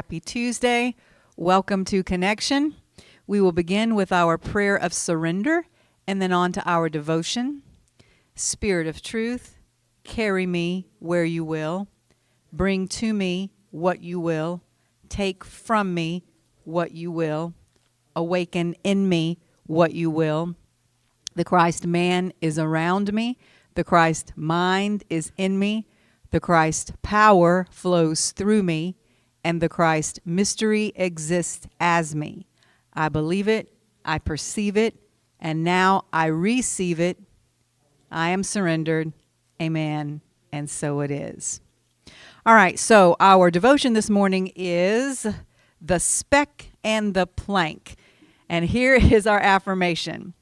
Happy Tuesday. Welcome to Connection. We will begin with our prayer of surrender and then on to our devotion. Spirit of truth, carry me where you will. Bring to me what you will. Take from me what you will. Awaken in me what you will. The Christ man is around me. The Christ mind is in me. The Christ power flows through me, and the Christ mystery exists as me. I believe it, I perceive it, and now I receive it. I am surrendered. Amen. And so it is. All right, so our devotion this morning is the speck and the plank. And here is our affirmation.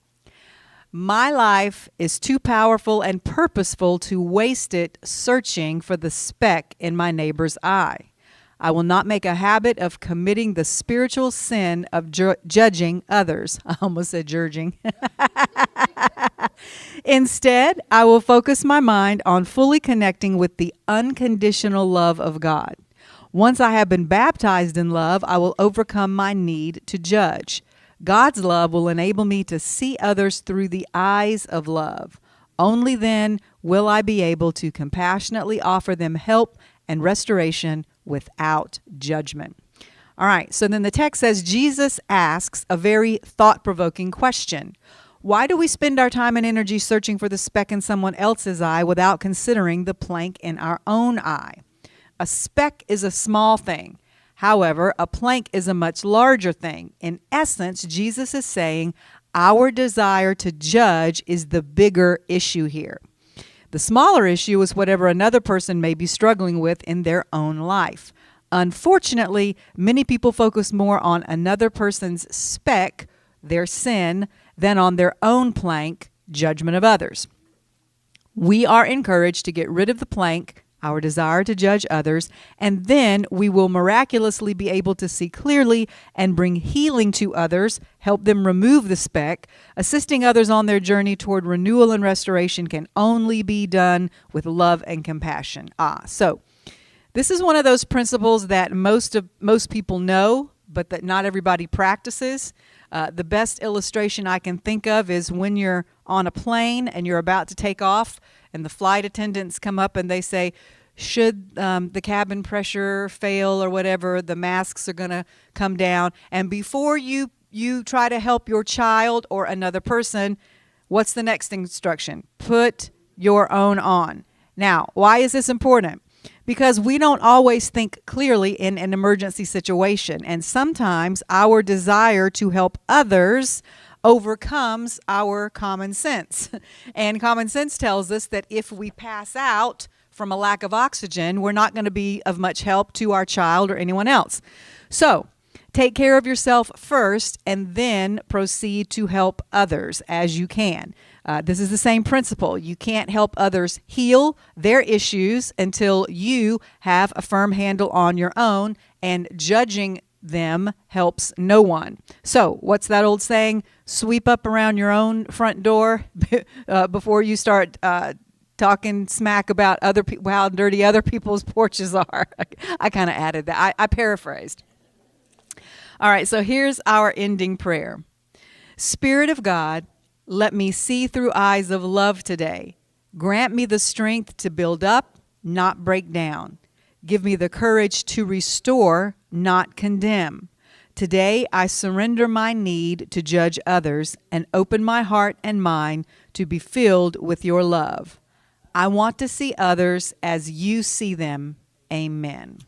My life is too powerful and purposeful to waste it searching for the speck in my neighbor's eye. I will not make a habit of committing the spiritual sin of judging others. I almost said judging. Instead, I will focus my mind on fully connecting with the unconditional love of God. Once I have been baptized in love, I will overcome my need to judge. God's love will enable me to see others through the eyes of love. Only then will I be able to compassionately offer them help and restoration without judgment. All right, so then the text says Jesus asks a very thought-provoking question. Why do we spend our time and energy searching for the speck in someone else's eye without considering the plank in our own eye? A speck is a small thing. However, a plank is a much larger thing. In essence, Jesus is saying our desire to judge is the bigger issue here. The smaller issue is whatever another person may be struggling with in their own life. Unfortunately, many people focus more on another person's speck, their sin, than on their own plank, judgment of others. We are encouraged to get rid of the plank, our desire to judge others, and then we will miraculously be able to see clearly and bring healing to others, help them remove the speck. Assisting others on their journey toward renewal and restoration can only be done with love and compassion. So this is one of those principles that most people know, but that not everybody practices. The best illustration I can think of is when you're on a plane and you're about to take off, and the flight attendants come up and they say, should the cabin pressure fail or whatever, the masks are going to come down. And before you try to help your child or another person, what's the next instruction? Put your own on. Now, why is this important? Because we don't always think clearly in an emergency situation. And sometimes our desire to help others overcomes our common sense. And common sense tells us that if we pass out from a lack of oxygen, we're not going to be of much help to our child or anyone else. So take care of yourself first and then proceed to help others as you can. This is the same principle. You can't help others heal their issues until you have a firm handle on your own, and judging them helps no one. So what's that old saying? Sweep up around your own front door before you start talking smack about other people, how dirty other people's porches are. I kind of added that. I paraphrased. All right, so here's our ending prayer. Spirit of God, let me see through eyes of love today. Grant me the strength to build up, not break down. Give me the courage to restore, not condemn. Today, I surrender my need to judge others and open my heart and mind to be filled with your love. I want to see others as you see them. Amen.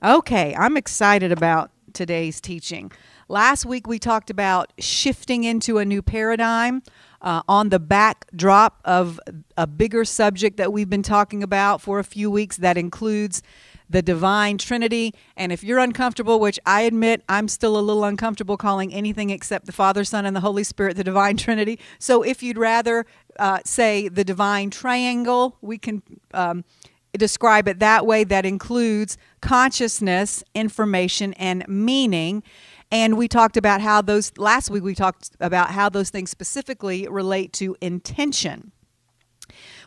Okay, I'm excited about today's teaching. Last week, we talked about shifting into a new paradigm on the backdrop of a bigger subject that we've been talking about for a few weeks that includes the divine Trinity. And if you're uncomfortable, which I admit I'm still a little uncomfortable calling anything except the Father, Son, and the Holy Spirit the divine Trinity. So if you'd rather say the divine triangle, we can describe it that way. That includes consciousness, information, and meaning. And we talked about how last week we talked about how those things specifically relate to intention.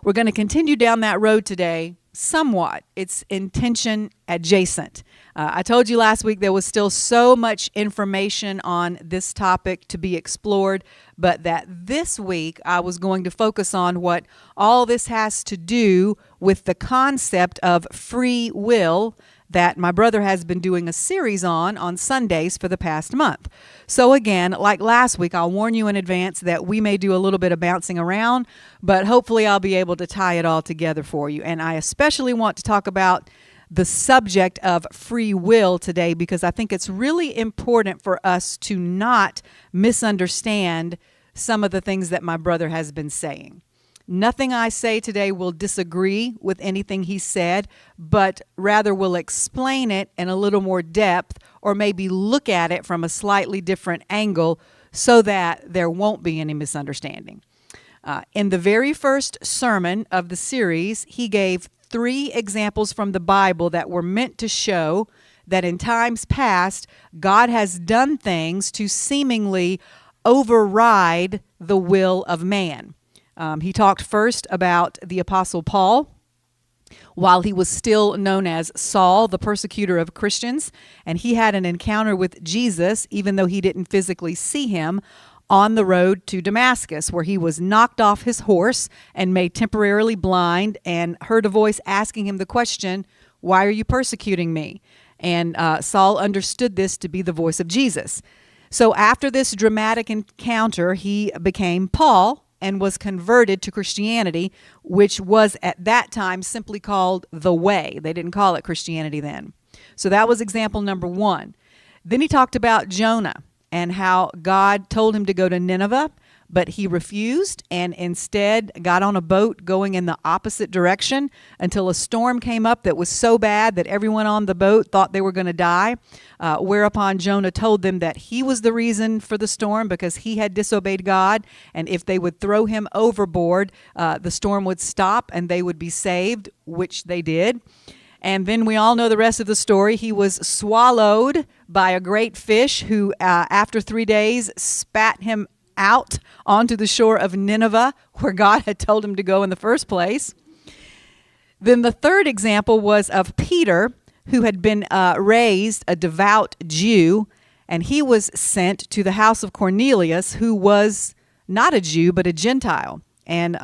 We're going to continue down that road today somewhat. It's intention adjacent. I told you last week there was still so much information on this topic to be explored, but that this week I was going to focus on what all this has to do with the concept of free will that my brother has been doing a series on Sundays for the past month. So again, like last week, I'll warn you in advance that we may do a little bit of bouncing around, but hopefully I'll be able to tie it all together for you. And I especially want to talk about the subject of free will today because I think it's really important for us to not misunderstand some of the things that my brother has been saying. Nothing I say today will disagree with anything he said, but rather will explain it in a little more depth or maybe look at it from a slightly different angle so that there won't be any misunderstanding. In the very first sermon of the series, he gave 3 examples from the Bible that were meant to show that in times past, God has done things to seemingly override the will of man. He talked first about the Apostle Paul while he was still known as Saul, the persecutor of Christians, and he had an encounter with Jesus, even though he didn't physically see him, on the road to Damascus, where he was knocked off his horse and made temporarily blind and heard a voice asking him the question, "Why are you persecuting me?" And Saul understood this to be the voice of Jesus. So after this dramatic encounter, he became Paul and was converted to Christianity, which was at that time simply called the Way. They didn't call it Christianity then. So that was example number 1. Then he talked about Jonah and how God told him to go to Nineveh, but he refused and instead got on a boat going in the opposite direction until a storm came up that was so bad that everyone on the boat thought they were going to die, whereupon Jonah told them that he was the reason for the storm because he had disobeyed God, and if they would throw him overboard, the storm would stop and they would be saved, which they did. And then we all know the rest of the story. He was swallowed by a great fish who, after 3 days, spat him out onto the shore of Nineveh, where God had told him to go in the first place. Then the third example was of Peter, who had been raised a devout Jew, and he was sent to the house of Cornelius, who was not a Jew, but a Gentile. And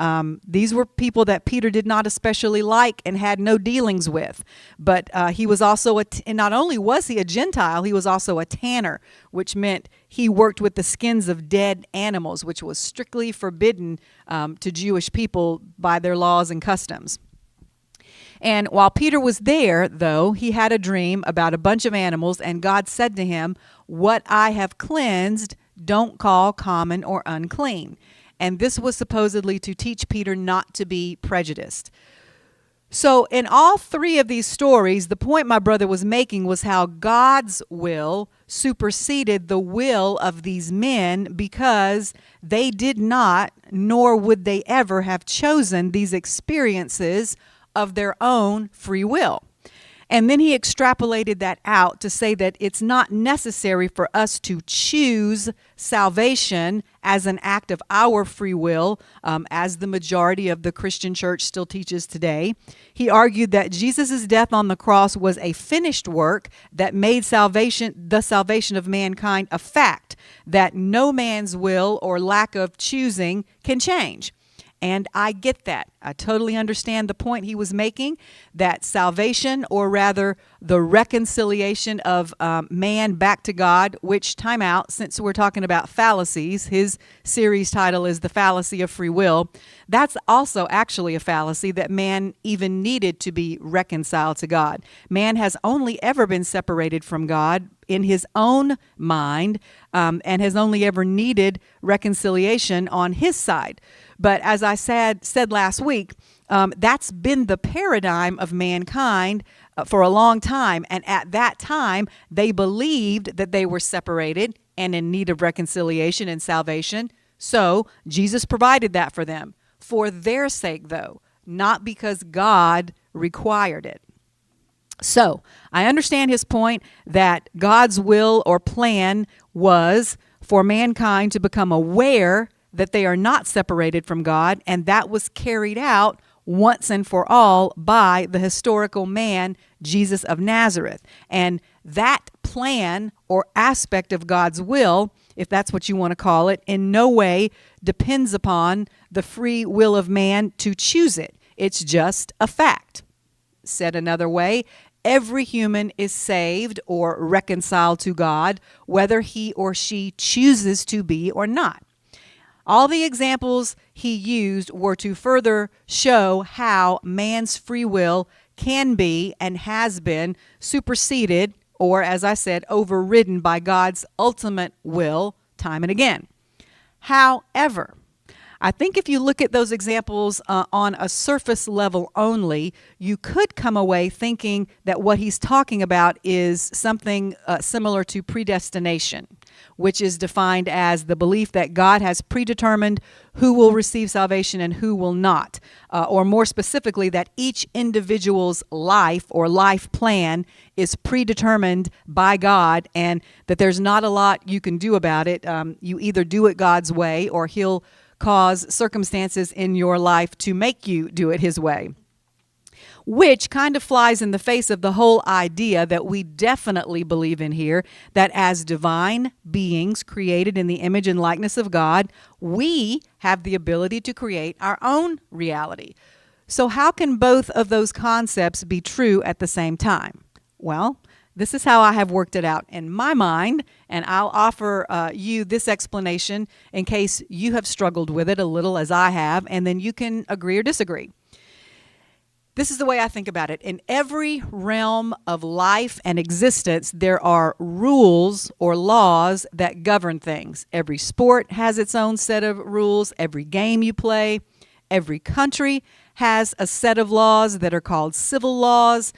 these were people that Peter did not especially like and had no dealings with. But he was also, and not only was he a Gentile, he was also a tanner, which meant he worked with the skins of dead animals, which was strictly forbidden to Jewish people by their laws and customs. And while Peter was there, though, he had a dream about a bunch of animals, and God said to him, "What I have cleansed, don't call common or unclean." And this was supposedly to teach Peter not to be prejudiced. So in all 3 of these stories, the point my brother was making was how God's will superseded the will of these men because they did not, nor would they ever have chosen these experiences of their own free will. And then he extrapolated that out to say that it's not necessary for us to choose salvation as an act of our free will, as the majority of the Christian church still teaches today. He argued that Jesus' death on the cross was a finished work that made the salvation of mankind a fact that no man's will or lack of choosing can change. And I get that. I totally understand the point he was making, that salvation, or rather the reconciliation of man back to God, which, time out, since we're talking about fallacies, his series title is The Fallacy of Free Will. That's also actually a fallacy, that man even needed to be reconciled to God. Man has only ever been separated from God in his own mind, and has only ever needed reconciliation on his side. But as I said last week, that's been the paradigm of mankind for a long time. And at that time, they believed that they were separated and in need of reconciliation and salvation. So Jesus provided that for them, for their sake, though, not because God required it. So I understand his point that God's will or plan was for mankind to become aware that they are not separated from God, and that was carried out once and for all by the historical man, Jesus of Nazareth. And that plan or aspect of God's will, if that's what you want to call it, in no way depends upon the free will of man to choose it. It's just a fact. Said another way, every human is saved or reconciled to God, whether he or she chooses to be or not. All the examples he used were to further show how man's free will can be and has been superseded, or as I said, overridden by God's ultimate will time and again. However, I think if you look at those examples on a surface level only, you could come away thinking that what he's talking about is something similar to predestination, which is defined as the belief that God has predetermined who will receive salvation and who will not. Or more specifically, that each individual's life or life plan is predetermined by God, and that there's not a lot you can do about it. You either do it God's way, or he'll cause circumstances in your life to make you do it his way. Which kind of flies in the face of the whole idea that we definitely believe in here, that as divine beings created in the image and likeness of God, we have the ability to create our own reality. So how can both of those concepts be true at the same time? Well, this is how I have worked it out in my mind, and I'll offer you this explanation in case you have struggled with it a little as I have, and then you can agree or disagree. This is the way I think about it. In every realm of life and existence, there are rules or laws that govern things. Every sport has its own set of rules. Every game you play, every country has a set of laws that are called civil laws.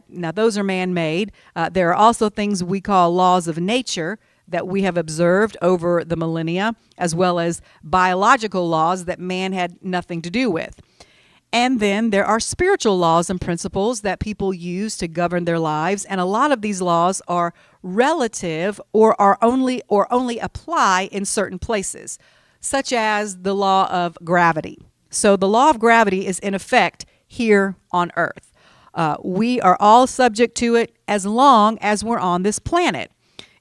Now those are man-made. There are also things we call laws of nature that we have observed over the millennia, as well as biological laws that man had nothing to do with. And then there are spiritual laws and principles that people use to govern their lives, and a lot of these laws are relative or only apply in certain places, such as the law of gravity. So the law of gravity is in effect here on Earth. We are all subject to it as long as we're on this planet.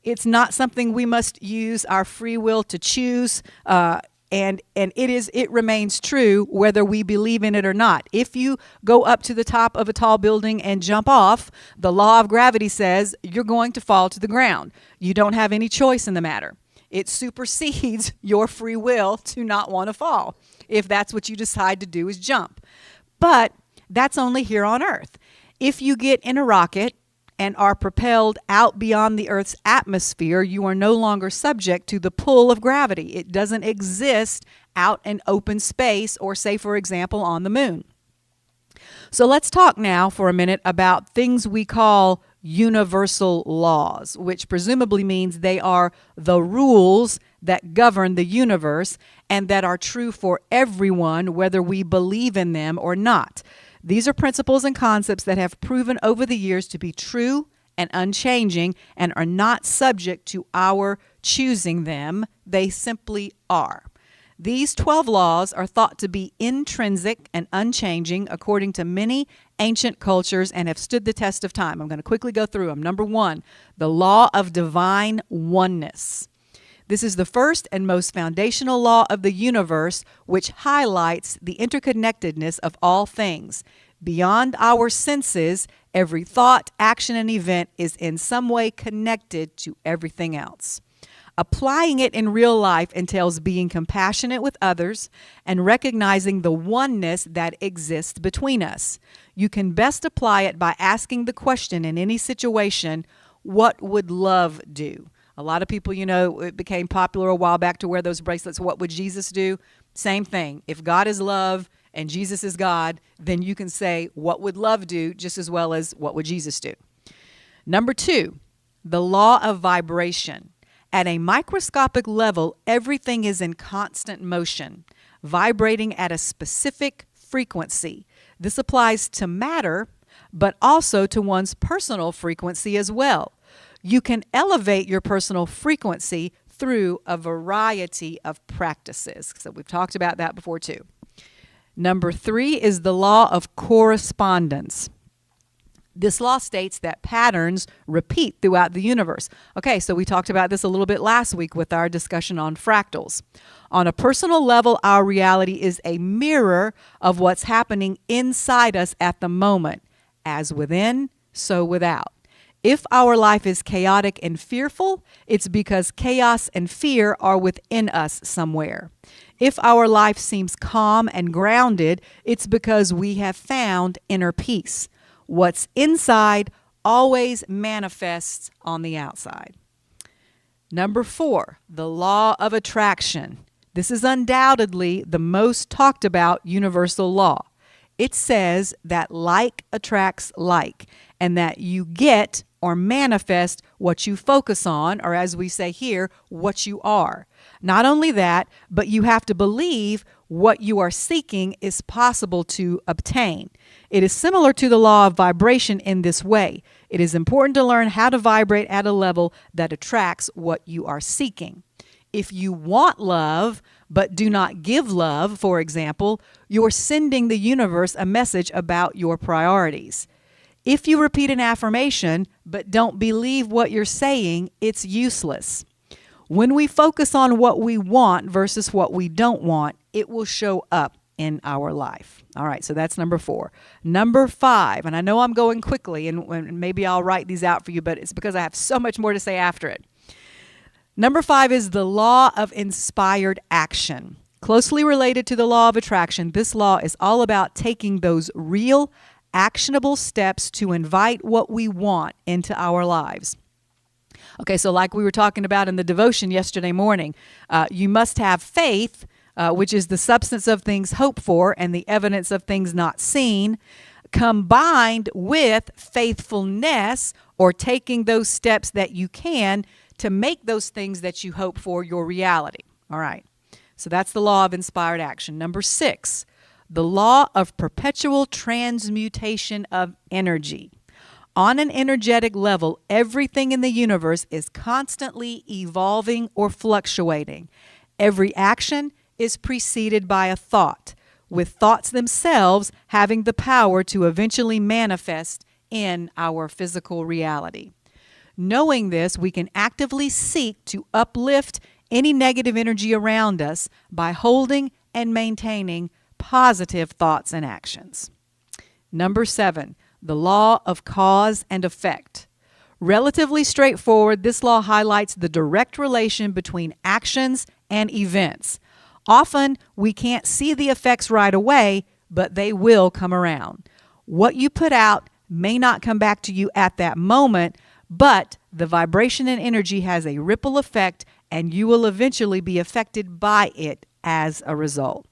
It's not something we must use our free will to choose, and it remains true whether we believe in it or not. If you go up to the top of a tall building and jump off, the law of gravity says you're going to fall to the ground. You don't have any choice in the matter. It supersedes your free will to not want to fall, if that's what you decide to do is jump. But that's only here on Earth. If you get in a rocket and are propelled out beyond the Earth's atmosphere, you are no longer subject to the pull of gravity. It doesn't exist out in open space, or say, for example, on the moon. So let's talk now for a minute about things we call universal laws, which presumably means they are the rules that govern the universe and that are true for everyone, whether we believe in them or not. These are principles and concepts that have proven over the years to be true and unchanging and are not subject to our choosing them. They simply are. These 12 laws are thought to be intrinsic and unchanging according to many ancient cultures and have stood the test of time. I'm going to quickly go through them. Number 1, the law of divine oneness. This is the first and most foundational law of the universe, which highlights the interconnectedness of all things. Beyond our senses, every thought, action, and event is in some way connected to everything else. Applying it in real life entails being compassionate with others and recognizing the oneness that exists between us. You can best apply it by asking the question in any situation, what would love do? A lot of people, it became popular a while back to wear those bracelets. What would Jesus do? Same thing. If God is love and Jesus is God, then you can say, what would love do, just as well as what would Jesus do? Number 2, the law of vibration. At a microscopic level, everything is in constant motion, vibrating at a specific frequency. This applies to matter, but also to one's personal frequency as well. You can elevate your personal frequency through a variety of practices. So we've talked about that before too. Number 3 is the law of correspondence. This law states that patterns repeat throughout the universe. Okay, so we talked about this a little bit last week with our discussion on fractals. On a personal level, our reality is a mirror of what's happening inside us at the moment. As within, so without. If our life is chaotic and fearful, it's because chaos and fear are within us somewhere. If our life seems calm and grounded, it's because we have found inner peace. What's inside always manifests on the outside. Number 4, the law of attraction. This is undoubtedly the most talked about universal law. It says that like attracts like, and that you get or manifest what you focus on, or as we say here, what you are. Not only that, but you have to believe what you are seeking is possible to obtain. It is similar to the law of vibration in this way. It is important to learn how to vibrate at a level that attracts what you are seeking. If you want love, but do not give love, for example, you're sending the universe a message about your priorities. If you repeat an affirmation, but don't believe what you're saying, it's useless. When we focus on what we want versus what we don't want, it will show up in our life. All right, so that's number 4. Number 5, and I know I'm going quickly, and maybe I'll write these out for you, but it's because I have so much more to say after it. Number 5 is the law of inspired action. Closely related to the law of attraction, this law is all about taking those real, actionable steps to invite what we want into our lives. Okay, so like we were talking about in the devotion yesterday morning, you must have faith, which is the substance of things hoped for and the evidence of things not seen, combined with faithfulness, or taking those steps that you can to make those things that you hope for your reality. All right, so that's the law of inspired action. Number 6, the law of perpetual transmutation of energy. On an energetic level, everything in the universe is constantly evolving or fluctuating. Every action is preceded by a thought, with thoughts themselves having the power to eventually manifest in our physical reality. Knowing this, we can actively seek to uplift any negative energy around us by holding and maintaining positive thoughts and actions. Number 7, the law of cause and effect. Relatively straightforward, this law highlights the direct relation between actions and events. Often, we can't see the effects right away, but they will come around. What you put out may not come back to you at that moment, but the vibration and energy has a ripple effect, and you will eventually be affected by it as a result.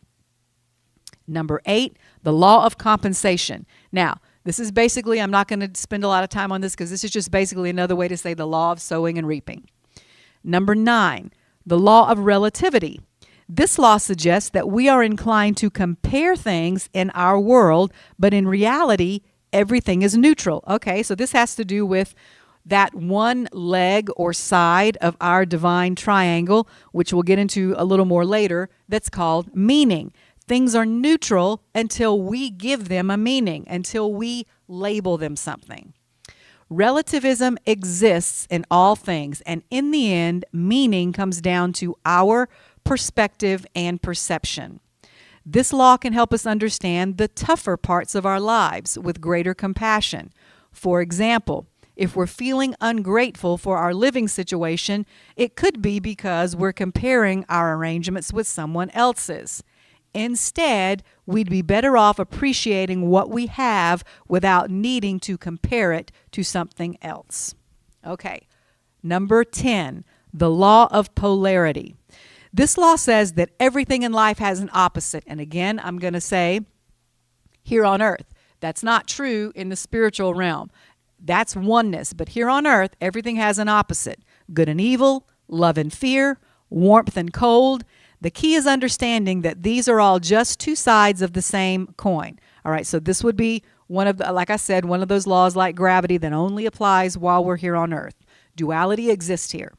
Number 8, the law of compensation. Now, this is basically, I'm not going to spend a lot of time on this because this is just basically another way to say the law of sowing and reaping. Number 9, the law of relativity. This law suggests that we are inclined to compare things in our world, but in reality, everything is neutral. Okay, so this has to do with that one leg or side of our divine triangle, which we'll get into a little more later, that's called meaning. Things are neutral until we give them a meaning, until we label them something. Relativism exists in all things, and in the end, meaning comes down to our perspective and perception. This law can help us understand the tougher parts of our lives with greater compassion. For example, if we're feeling ungrateful for our living situation, it could be because we're comparing our arrangements with someone else's. Instead, we'd be better off appreciating what we have without needing to compare it to something else. Okay, number 10, the law of polarity. This law says that everything in life has an opposite. And again, I'm going to say here on earth, that's not true in the spiritual realm. That's oneness. But here on earth, everything has an opposite. Good and evil, love and fear, warmth and cold. The key is understanding that these are all just two sides of the same coin. All right, so this would be one of the, like I said, one of those laws like gravity that only applies while we're here on earth. Duality exists here.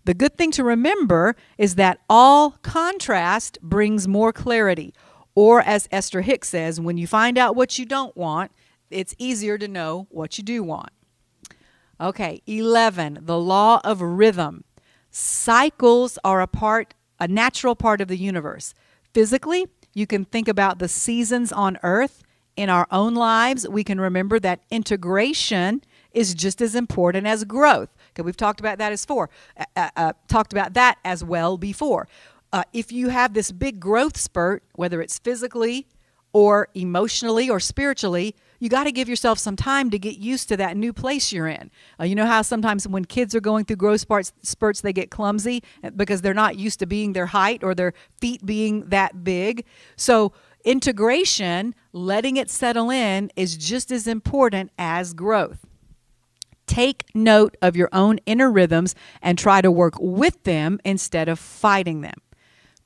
The good thing to remember is that all contrast brings more clarity. Or as Esther Hicks says, when you find out what you don't want, it's easier to know what you do want. Okay, 11, the law of rhythm. Cycles are a natural part of the universe. Physically, you can think about the seasons on Earth. In our own lives, we can remember that integration is just as important as growth. Okay, we've talked about that as well before. If you have this big growth spurt, whether it's physically or emotionally or spiritually, you got to give yourself some time to get used to that new place you're in. You know how sometimes when kids are going through growth spurts, they get clumsy because they're not used to being their height or their feet being that big. So integration, letting it settle in, is just as important as growth. Take note of your own inner rhythms and try to work with them instead of fighting them.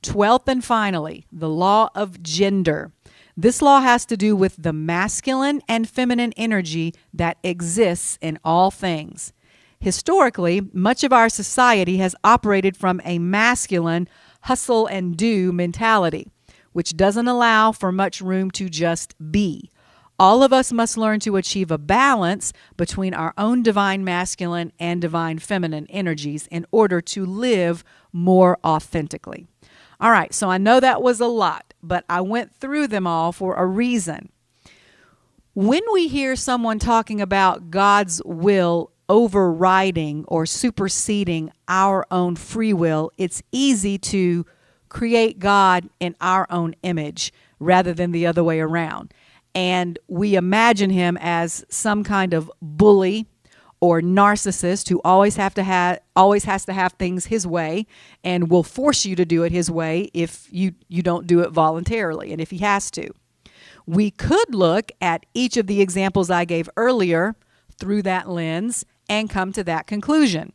12th and finally, the law of gender. This law has to do with the masculine and feminine energy that exists in all things. Historically, much of our society has operated from a masculine hustle and do mentality, which doesn't allow for much room to just be. All of us must learn to achieve a balance between our own divine masculine and divine feminine energies in order to live more authentically. All right, so I know that was a lot, but I went through them all for a reason. When we hear someone talking about God's will overriding or superseding our own free will, it's easy to create God in our own image rather than the other way around. And we imagine him as some kind of bully or narcissist who always has to have things his way and will force you to do it his way if you don't do it voluntarily and if he has to. We could look at each of the examples I gave earlier through that lens and come to that conclusion.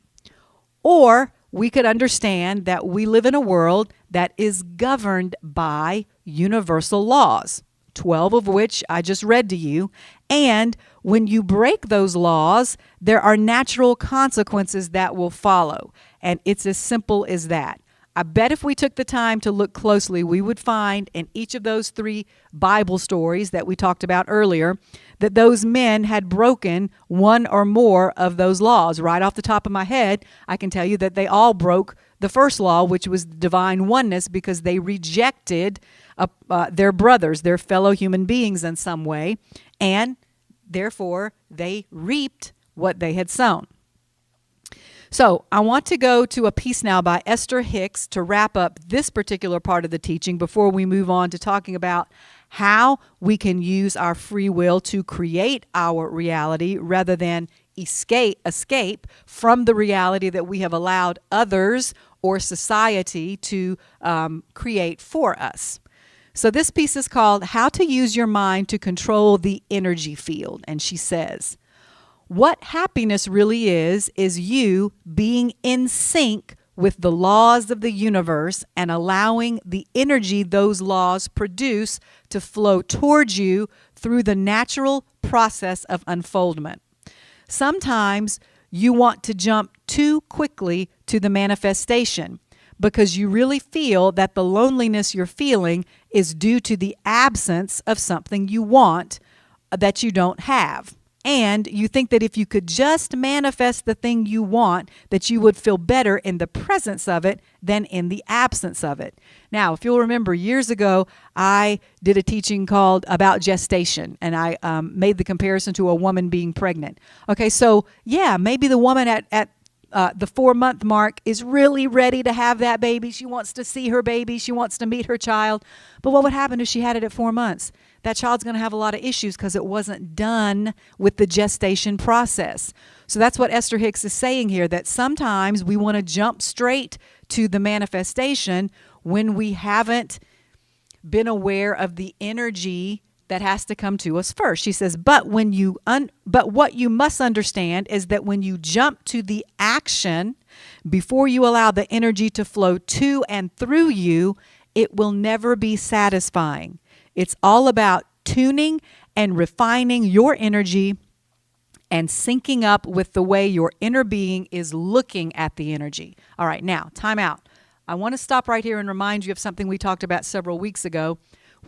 Or we could understand that we live in a world that is governed by universal laws, 12 of which I just read to you. And when you break those laws, there are natural consequences that will follow. And it's as simple as that. I bet if we took the time to look closely, we would find in each of those 3 Bible stories that we talked about earlier that those men had broken one or more of those laws. Right off the top of my head, I can tell you that they all broke the first law, which was divine oneness, because they rejected their brothers, their fellow human beings in some way, and therefore they reaped what they had sown. So I want to go to a piece now by Esther Hicks to wrap up this particular part of the teaching before we move on to talking about how we can use our free will to create our reality rather than escape from the reality that we have allowed others or society to create for us. So this piece is called How to Use Your Mind to Control the Energy Field. And she says, what happiness really is you being in sync with the laws of the universe and allowing the energy those laws produce to flow towards you through the natural process of unfoldment. Sometimes you want to jump too quickly to the manifestation because you really feel that the loneliness you're feeling is due to the absence of something you want that you don't have. And you think that if you could just manifest the thing you want, that you would feel better in the presence of it than in the absence of it. Now, if you'll remember, years ago, I did a teaching called About Gestation, and I made the comparison to a woman being pregnant. Okay, so yeah, maybe the woman at the 4-month mark is really ready to have that baby. She wants to see her baby. She wants to meet her child. But what would happen if she had it at 4 months? That child's going to have a lot of issues because it wasn't done with the gestation process. So that's what Esther Hicks is saying here, that sometimes we want to jump straight to the manifestation when we haven't been aware of the energy that has to come to us first. She says, but what you must understand is that when you jump to the action before you allow the energy to flow to and through you, it will never be satisfying. It's all about tuning and refining your energy and syncing up with the way your inner being is looking at the energy. All right, now, time out. I want to stop right here and remind you of something we talked about several weeks ago,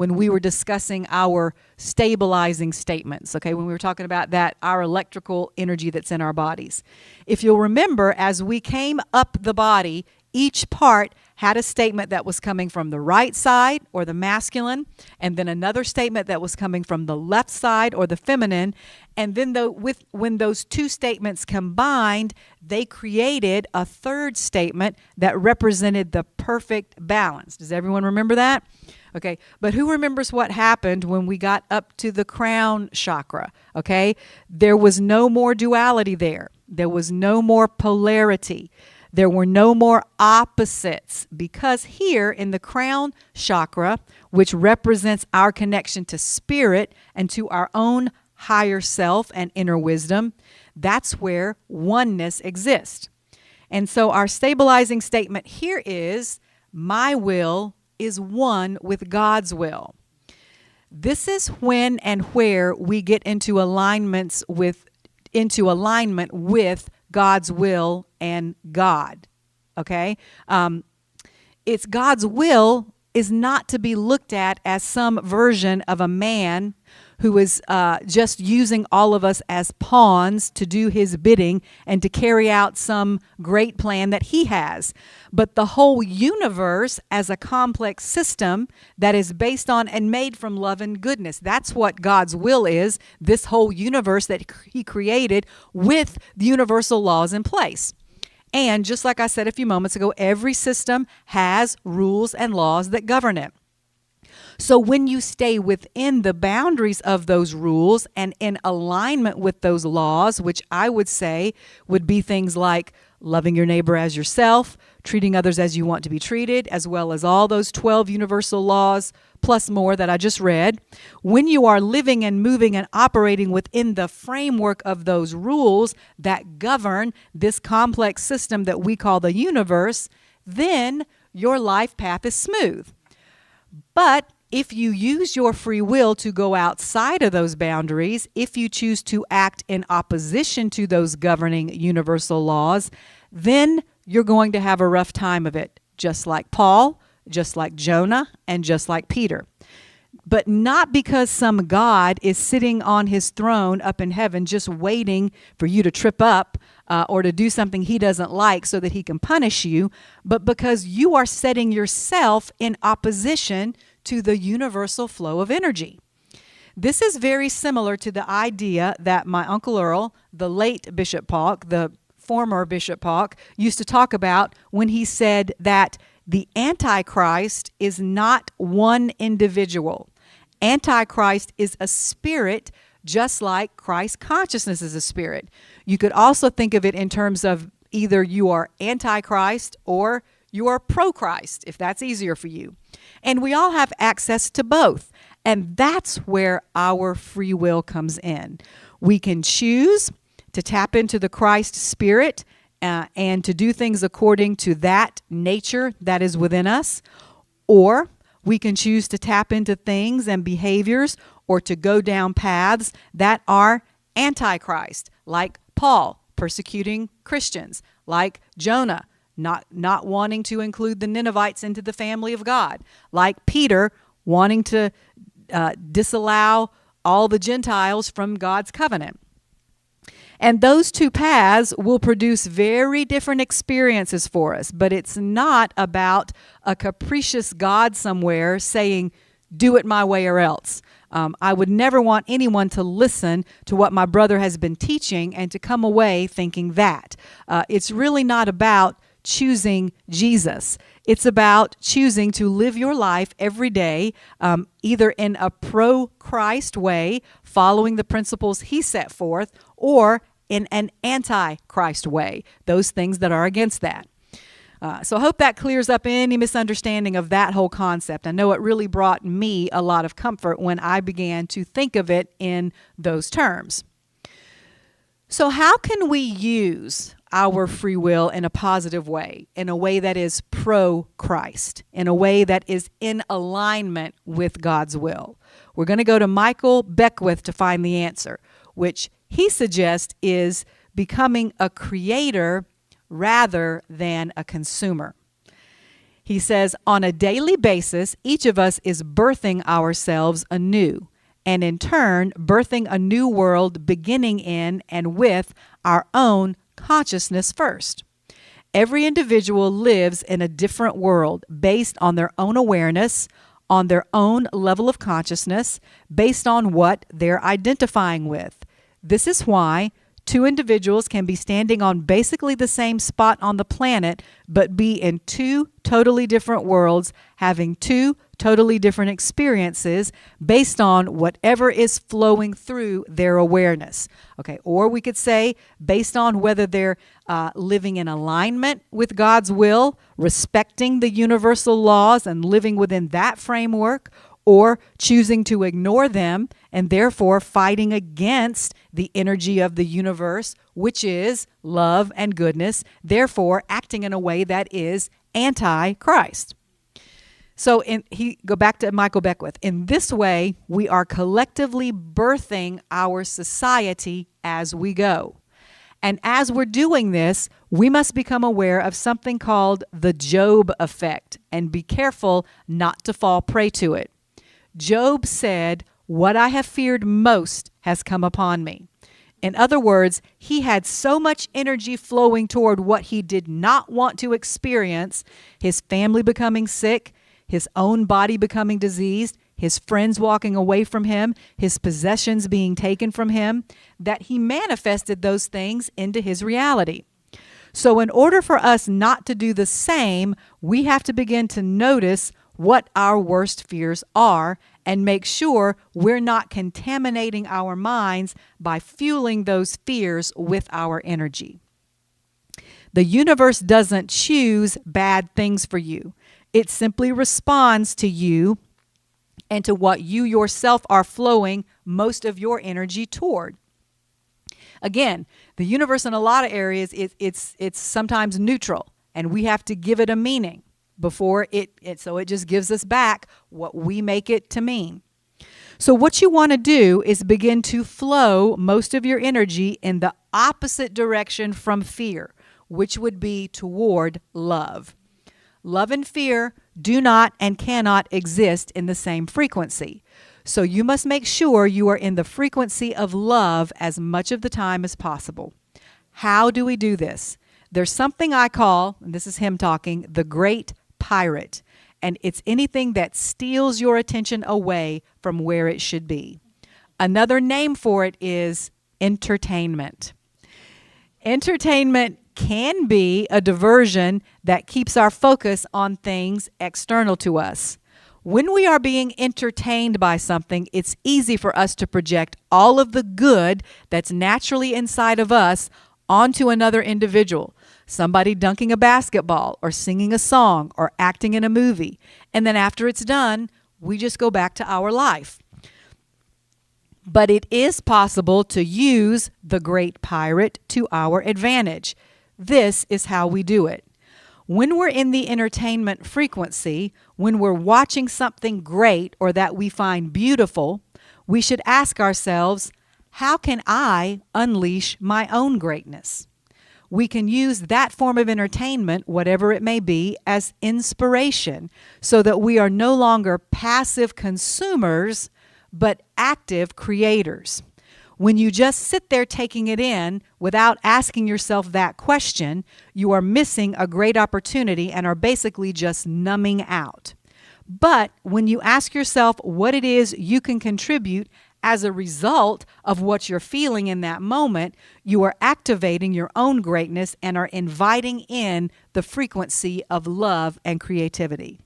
when we were discussing our stabilizing statements, okay, when we were talking about that, our electrical energy that's in our bodies. If you'll remember, as we came up the body, each part had a statement that was coming from the right side, or the masculine, and then another statement that was coming from the left side, or the feminine. And then when those two statements combined, they created a third statement that represented the perfect balance. Does everyone remember that? Okay, but who remembers what happened when we got up to the crown chakra? Okay, there was no more duality there. There was no more polarity. There were no more opposites, because here in the crown chakra, which represents our connection to spirit and to our own higher self and inner wisdom, that's where oneness exists. And so our stabilizing statement here is, my will is one with God's will. This is when and where we get into alignment with God's will and God. Okay? It's God's will is not to be looked at as some version of a man who is just using all of us as pawns to do his bidding and to carry out some great plan that he has. But the whole universe as a complex system that is based on and made from love and goodness. That's what God's will is, this whole universe that he created with the universal laws in place. And just like I said a few moments ago, every system has rules and laws that govern it. So when you stay within the boundaries of those rules and in alignment with those laws, which I would say would be things like loving your neighbor as yourself, treating others as you want to be treated, as well as all those 12 universal laws plus more that I just read. When you are living and moving and operating within the framework of those rules that govern this complex system that we call the universe, then your life path is smooth. But if you use your free will to go outside of those boundaries, if you choose to act in opposition to those governing universal laws, then you're going to have a rough time of it, just like Paul, just like Jonah, and just like Peter. But not because some God is sitting on his throne up in heaven just waiting for you to trip up or to do something he doesn't like so that he can punish you, but because you are setting yourself in opposition to the universal flow of energy. This is very similar to the idea that my Uncle Earl, the late Bishop Paulk, the former Bishop Paulk, used to talk about when he said that the Antichrist is not one individual. Antichrist is a spirit, just like Christ consciousness is a spirit. You could also think of it in terms of either you are Antichrist or you are pro-Christ, if that's easier for you. And we all have access to both. And that's where our free will comes in. We can choose to tap into the Christ spirit and to do things according to that nature that is within us, or we can choose to tap into things and behaviors or to go down paths that are antichrist, like Paul persecuting Christians, like Jonah not wanting to include the Ninevites into the family of God, like Peter wanting to disallow all the Gentiles from God's covenant. And those two paths will produce very different experiences for us, but it's not about a capricious God somewhere saying, do it my way or else. I would never want anyone to listen to what my brother has been teaching and to come away thinking that. It's really not about choosing Jesus. It's about choosing to live your life every day, either in a pro-Christ way, following the principles he set forth, or in an anti-Christ way, those things that are against that. So I hope that clears up any misunderstanding of that whole concept. I know it really brought me a lot of comfort when I began to think of it in those terms. So how can we use our free will in a positive way, in a way that is pro-Christ, in a way that is in alignment with God's will? We're going to go to Michael Beckwith to find the answer, which he suggests is becoming a creator rather than a consumer. He says, on a daily basis, each of us is birthing ourselves anew, and in turn, birthing a new world beginning in and with our own consciousness first. Every individual lives in a different world based on their own awareness, on their own level of consciousness, based on what they're identifying with. This is why two individuals can be standing on basically the same spot on the planet, but be in two totally different worlds, having two totally different experiences based on whatever is flowing through their awareness. Okay, or we could say based on whether they're living in alignment with God's will, respecting the universal laws and living within that framework, or choosing to ignore them and therefore fighting against the energy of the universe, which is love and goodness, therefore acting in a way that is anti-Christ. So go back to Michael Beckwith. In this way, we are collectively birthing our society as we go. And as we're doing this, we must become aware of something called the Job effect and be careful not to fall prey to it. Job said, "What I have feared most has come upon me." In other words, he had so much energy flowing toward what he did not want to experience, his family becoming sick, his own body becoming diseased, his friends walking away from him, his possessions being taken from him, that he manifested those things into his reality. So in order for us not to do the same, we have to begin to notice what our worst fears are and make sure we're not contaminating our minds by fueling those fears with our energy. The universe doesn't choose bad things for you. It simply responds to you and to what you yourself are flowing most of your energy toward. Again, the universe in a lot of areas, it's sometimes neutral, and we have to give it a meaning before so it just gives us back what we make it to mean. So what you want to do is begin to flow most of your energy in the opposite direction from fear, which would be toward love. Love and fear do not and cannot exist in the same frequency. So you must make sure you are in the frequency of love as much of the time as possible. How do we do this? There's something I call, and this is him talking, the great pirate. And it's anything that steals your attention away from where it should be. Another name for it is entertainment. Entertainment can be a diversion that keeps our focus on things external to us. When we are being entertained by something, it's easy for us to project all of the good that's naturally inside of us onto another individual. Somebody dunking a basketball or singing a song or acting in a movie. And then after it's done, we just go back to our life. But it is possible to use the great pirate to our advantage. This is how we do it. When we're in the entertainment frequency, when we're watching something great or that we find beautiful, we should ask ourselves, how can I unleash my own greatness? We can use that form of entertainment, whatever it may be, as inspiration so that we are no longer passive consumers, but active creators. When you just sit there taking it in without asking yourself that question, you are missing a great opportunity and are basically just numbing out. But when you ask yourself what it is you can contribute as a result of what you're feeling in that moment, you are activating your own greatness and are inviting in the frequency of love and creativity.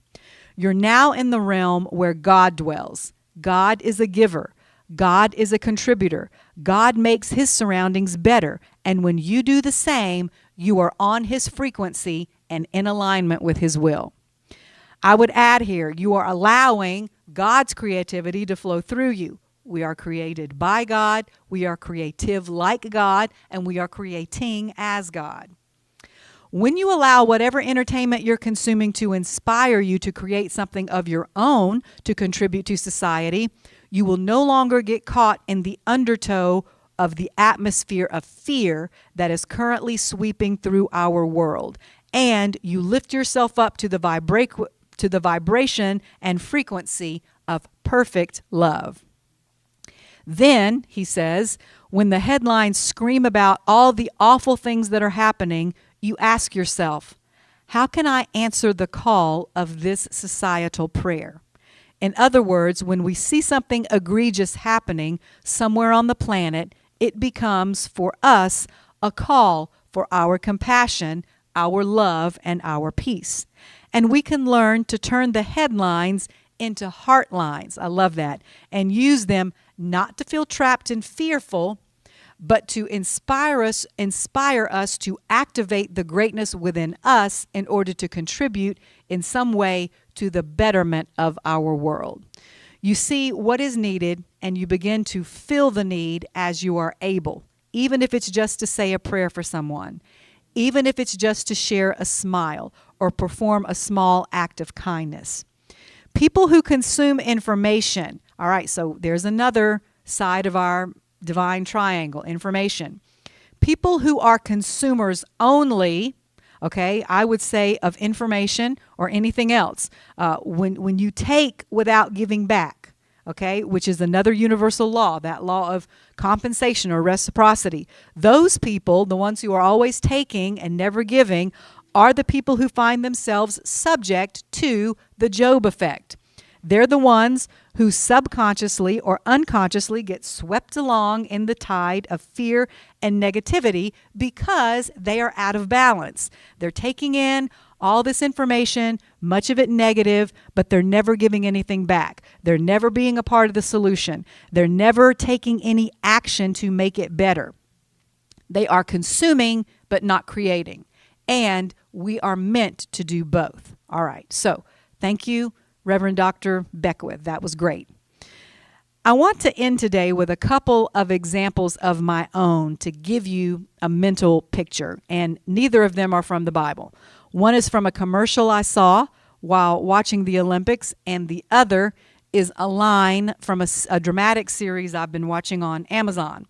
You're now in the realm where God dwells. God is a giver. God is a contributor. God makes his surroundings better. And when you do the same, you are on his frequency and in alignment with his will. I would add here, you are allowing God's creativity to flow through you. We are created by God, we are creative like God, and we are creating as God. When you allow whatever entertainment you're consuming to inspire you to create something of your own to contribute to society, you will no longer get caught in the undertow of the atmosphere of fear that is currently sweeping through our world. and you lift yourself up to the vibration and frequency of perfect love. Then, he says, when the headlines scream about all the awful things that are happening, you ask yourself, how can I answer the call of this societal prayer? In other words, when we see something egregious happening somewhere on the planet, it becomes for us a call for our compassion, our love, and our peace. And we can learn to turn the headlines into heart lines. I love that. And use them not to feel trapped and fearful, but to inspire us to activate the greatness within us in order to contribute in some way to the betterment of our world. You see what is needed, and you begin to fill the need as you are able, even if it's just to say a prayer for someone, even if it's just to share a smile or perform a small act of kindness. People who consume information, all right, so there's another side of our divine triangle, information. People who are consumers only, okay, I would say of information or anything else, when you take without giving back, okay, which is another universal law, that law of compensation or reciprocity. Those people, the ones who are always taking and never giving, are the people who find themselves subject to the Job effect. They're the ones who subconsciously or unconsciously get swept along in the tide of fear and negativity because they are out of balance. They're taking in all this information, much of it negative, but they're never giving anything back. They're never being a part of the solution. They're never taking any action to make it better. They are consuming but not creating. And we are meant to do both. All right. So thank you, Reverend Dr. Beckwith. That was great. I want to end today with a couple of examples of my own to give you a mental picture. And neither of them are from the Bible. One is from a commercial I saw while watching the Olympics, and the other is a line from a dramatic series I've been watching on Amazon.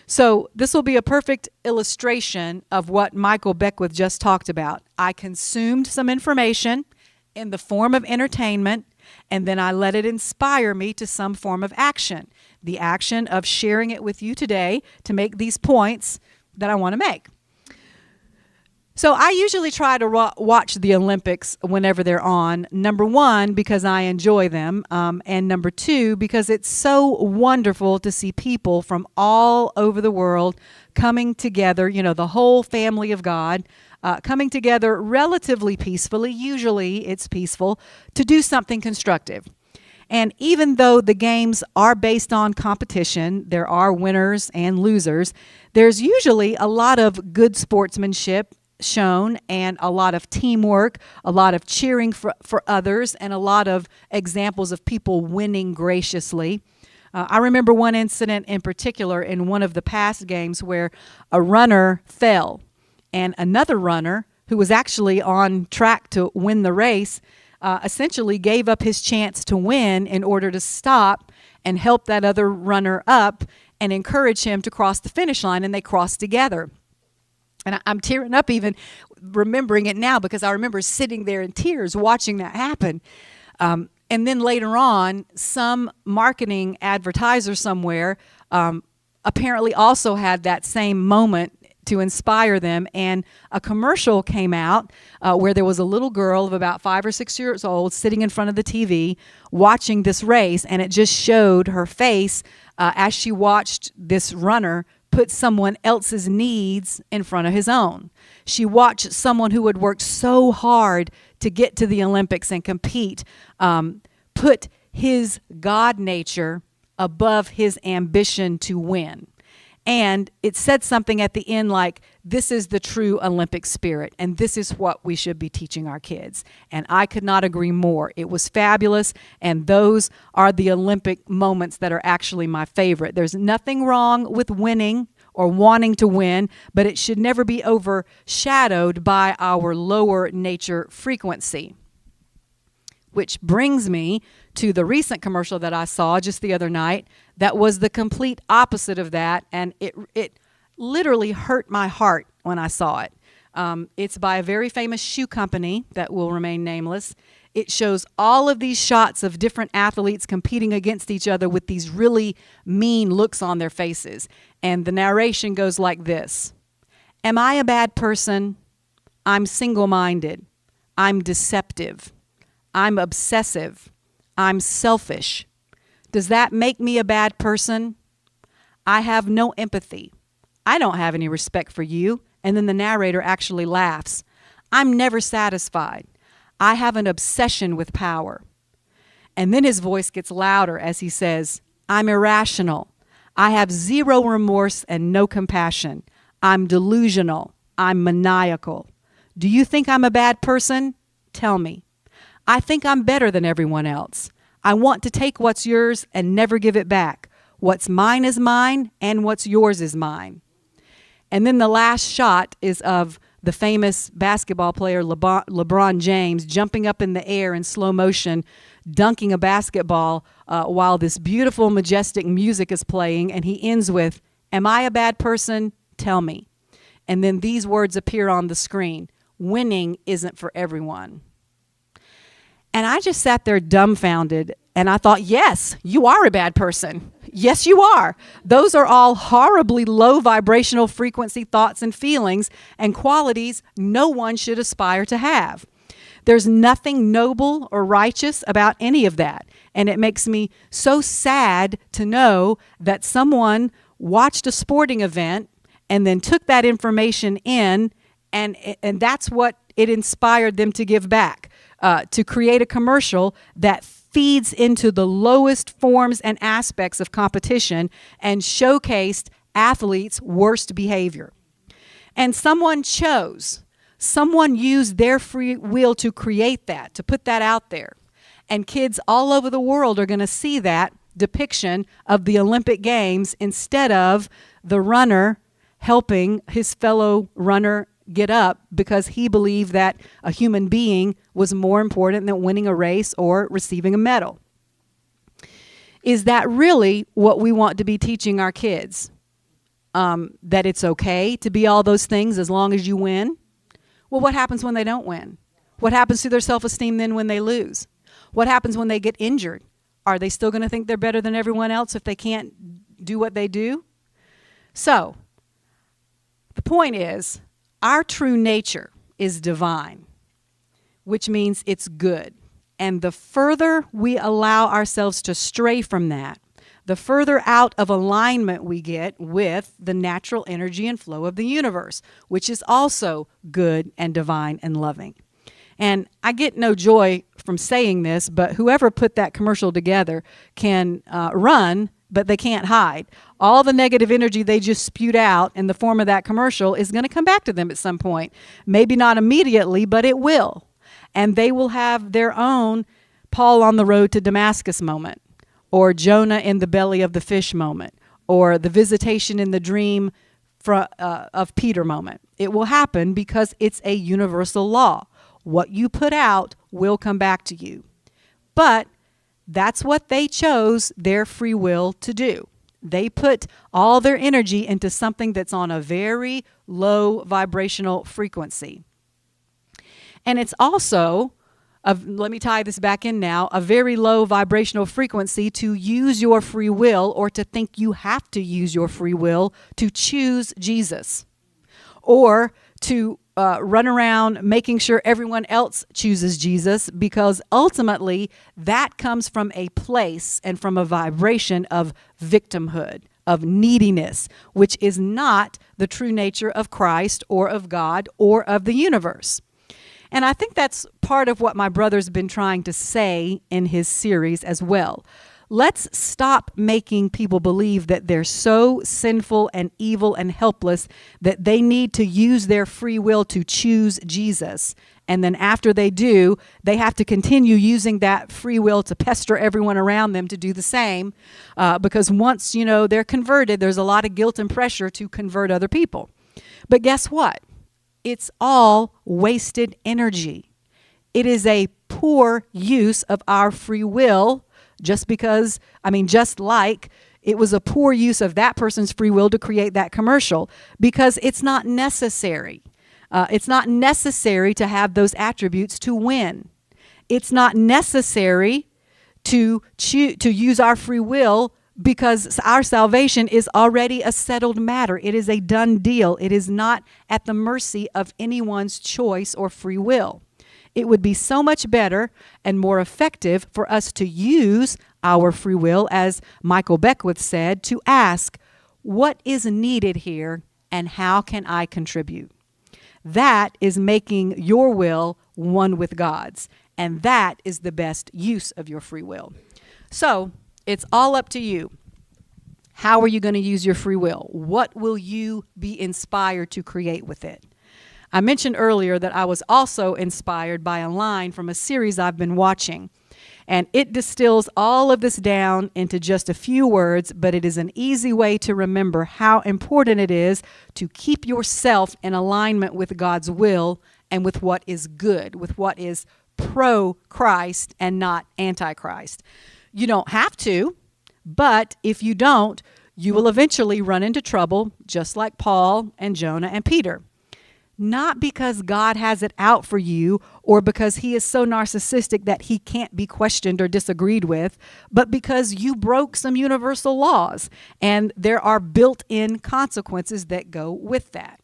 So this will be a perfect illustration of what Michael Beckwith just talked about. I consumed some information in the form of entertainment, and then I let it inspire me to some form of action. The action of sharing it with you today to make these points that I want to make. So I usually try to watch the Olympics whenever they're on. Number one, because I enjoy them. And number two, because it's so wonderful to see people from all over the world coming together, you know, the whole family of God, coming together relatively peacefully. Usually it's peaceful to do something constructive. And even though the games are based on competition, there are winners and losers, there's usually a lot of good sportsmanship shown and a lot of teamwork, a lot of cheering for others, and a lot of examples of people winning graciously. I remember one incident in particular in one of the past games where a runner fell, and another runner who was actually on track to win the race essentially gave up his chance to win in order to stop and help that other runner up and encourage him to cross the finish line, and they crossed together. And I'm tearing up even remembering it now because I remember sitting there in tears watching that happen. And then later on, some marketing advertiser somewhere apparently also had that same moment to inspire them. And a commercial came out where there was a little girl of about 5 or 6 years old sitting in front of the TV watching this race. And it just showed her face as she watched this runner put someone else's needs in front of his own. She watched someone who had worked so hard to get to the Olympics and compete, put his God nature above his ambition to win. And it said something at the end like, this is the true Olympic spirit, and this is what we should be teaching our kids. And I could not agree more. It was fabulous, and those are the Olympic moments that are actually my favorite. There's nothing wrong with winning or wanting to win, but it should never be overshadowed by our lower nature frequency. Which brings me to the recent commercial that I saw just the other night that was the complete opposite of that, and it literally hurt my heart when I saw it. It's by a very famous shoe company that will remain nameless. It shows all of these shots of different athletes competing against each other with these really mean looks on their faces. And the narration goes like this. Am I a bad person? I'm single-minded. I'm deceptive. I'm obsessive. I'm selfish. Does that make me a bad person? I have no empathy. I don't have any respect for you. And then the narrator actually laughs. I'm never satisfied. I have an obsession with power. And then his voice gets louder as he says, I'm irrational. I have zero remorse and no compassion. I'm delusional. I'm maniacal. Do you think I'm a bad person? Tell me. I think I'm better than everyone else. I want to take what's yours and never give it back. What's mine is mine, and what's yours is mine. And then the last shot is of the famous basketball player LeBron James jumping up in the air in slow motion, dunking a basketball while this beautiful, majestic music is playing. And he ends with, am I a bad person? Tell me. And then these words appear on the screen. Winning isn't for everyone. And I just sat there dumbfounded, and I thought, yes, you are a bad person. Yes, you are. Those are all horribly low vibrational frequency thoughts and feelings and qualities no one should aspire to have. There's nothing noble or righteous about any of that. And it makes me so sad to know that someone watched a sporting event and then took that information in, and that's what it inspired them to give back, to create a commercial that feeds into the lowest forms and aspects of competition and showcased athletes' worst behavior. And someone used their free will to create that, to put that out there. And kids all over the world are going to see that depiction of the Olympic Games instead of the runner helping his fellow runner get up because he believed that a human being was more important than winning a race or receiving a medal. Is that really what we want to be teaching our kids? That it's okay to be all those things as long as you win? Well, what happens when they don't win? What happens to their self-esteem then when they lose? What happens when they get injured? Are they still going to think they're better than everyone else if they can't do what they do? So, the point is, our true nature is divine, which means it's good. And the further we allow ourselves to stray from that, the further out of alignment we get with the natural energy and flow of the universe, which is also good and divine and loving. And I get no joy from saying this, but whoever put that commercial together can run, but they can't hide. All the negative energy they just spewed out in the form of that commercial is going to come back to them at some point. Maybe not immediately, but it will. And they will have their own Paul on the road to Damascus moment, or Jonah in the belly of the fish moment, or the visitation in the dream of Peter moment. It will happen because it's a universal law. What you put out will come back to you. But that's what they chose their free will to do. They put all their energy into something that's on a very low vibrational frequency. And it's also, let me tie this back in now, a very low vibrational frequency to use your free will, or to think you have to use your free will to choose Jesus, or to run around making sure everyone else chooses Jesus, because ultimately that comes from a place and from a vibration of victimhood, of neediness, which is not the true nature of Christ or of God or of the universe. And I think that's part of what my brother's been trying to say in his series as well. Let's stop making people believe that they're so sinful and evil and helpless that they need to use their free will to choose Jesus. And then after they do, they have to continue using that free will to pester everyone around them to do the same. Because once, they're converted, there's a lot of guilt and pressure to convert other people. But guess what? It's all wasted energy. It is a poor use of our free will. Just like it was a poor use of that person's free will to create that commercial, because it's not necessary. It's not necessary to have those attributes to win. It's not necessary to use our free will because our salvation is already a settled matter. It is a done deal. It is not at the mercy of anyone's choice or free will. It would be so much better and more effective for us to use our free will, as Michael Beckwith said, to ask, what is needed here and how can I contribute? That is making your will one with God's, and that is the best use of your free will. So it's all up to you. How are you going to use your free will? What will you be inspired to create with it? I mentioned earlier that I was also inspired by a line from a series I've been watching. And it distills all of this down into just a few words, but it is an easy way to remember how important it is to keep yourself in alignment with God's will and with what is good, with what is pro-Christ and not anti-Christ. You don't have to, but if you don't, you will eventually run into trouble, just like Paul and Jonah and Peter. Not because God has it out for you or because he is so narcissistic that he can't be questioned or disagreed with, but because you broke some universal laws and there are built-in consequences that go with that.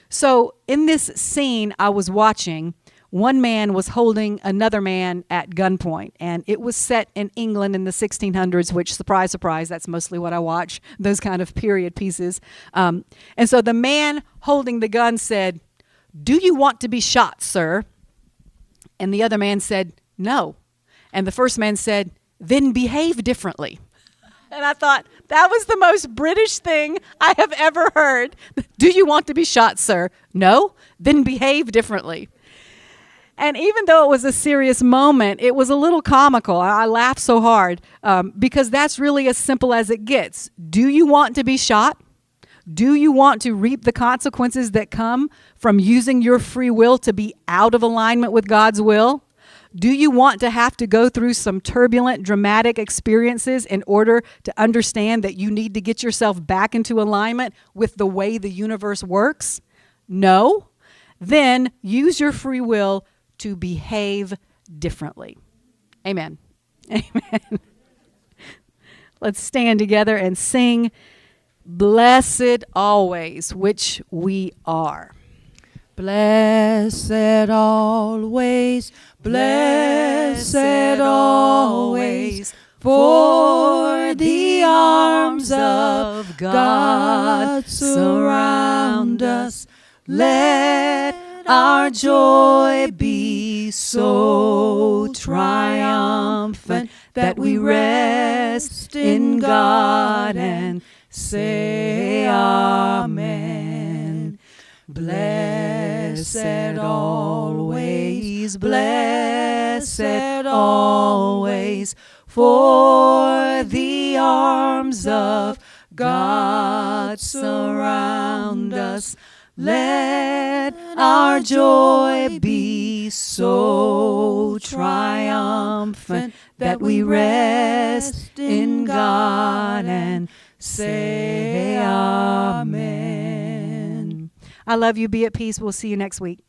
So in this scene I was watching, one man was holding another man at gunpoint, and it was set in England in the 1600s, which, surprise, surprise, that's mostly what I watch, those kind of period pieces. And so the man holding the gun said, "Do you want to be shot, sir?" And the other man said, "No." And the first man said, "Then behave differently." And I thought, that was the most British thing I have ever heard. "Do you want to be shot, sir?" "No." "Then behave differently." And even though it was a serious moment, it was a little comical. I laughed so hard because that's really as simple as it gets. Do you want to be shot? Do you want to reap the consequences that come from using your free will to be out of alignment with God's will? Do you want to have to go through some turbulent, dramatic experiences in order to understand that you need to get yourself back into alignment with the way the universe works? No? Then use your free will to behave differently. Amen. Amen. Let's stand together and sing "Blessed Always," which we are. Blessed always, blessed always, for the arms of God surround us. Let our joy be so triumphant that we rest in God and say Amen. Blessed always, blessed always, for the arms of God surround us. Let our joy be so triumphant that we rest in God and say Amen. I love you. Be at peace. We'll see you next week.